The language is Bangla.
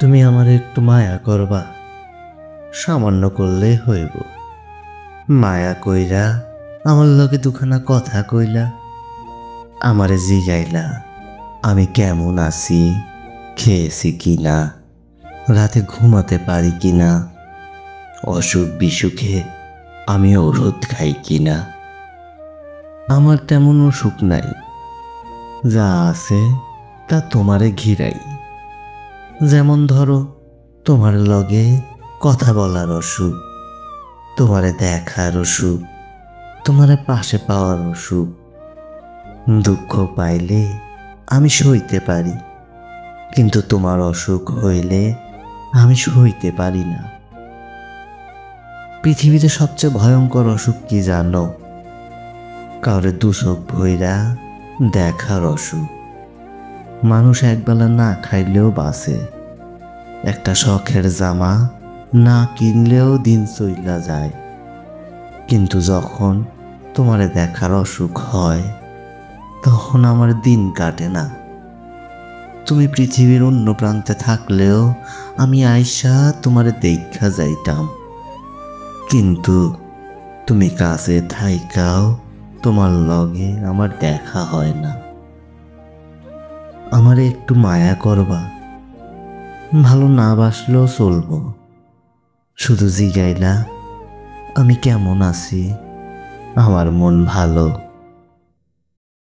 তুমি আমার একটু মায়া করবা, সামান্য করলেই হইব। মায়া কইরা আমার লগে দুখানা কথা কইলা, আমারে জিগাইলা আমি কেমন আছি, খেয়েছি কিনা, রাতে ঘুমাতে পারি কিনা, অসুখ বিসুখে আমি ওষুধ খাই কিনা। আমার তেমন অসুখ নাই, যা আছে তা তোমারে ঘিরাই। যেমন ধরো, তোমার লগে কথা বলার অসুখ, তোমারে দেখার অসুখ, তোমারে পাশে পাওয়ার অসুখ। দুঃখ পাইলে আমি সইতে পারি, কিন্তু তোমার অসুখ হইলে আমি সইতে পারি না। পৃথিবীতে সবচেয়ে ভয়ঙ্কর অসুখ কি জানো? কাউরে দুচোখ ভইরা দেখার অসুখ। মানুষ একবেলা না খাইলেও বাঁচে, একটা শখের জামা না কিনলেও দিন চইলা যায়। কিন্তু যখন তোমারে দেখার অসুখ হয়, তখন আমার দিন কাটে না। তুমি পৃথিবীর অন্য প্রান্তে থাকলেও আমি আইসা তোমারে দেখা যাইতাম, কিন্তু তুমি কাছে থাইকাও তোমার লগে আমার দেখা হয় না। আমারে একটু মায়া করবা, ভালো না বাসলেও চলবো। শুধু জিগাইলা আমি কেমন আছি, আমার মন ভালো।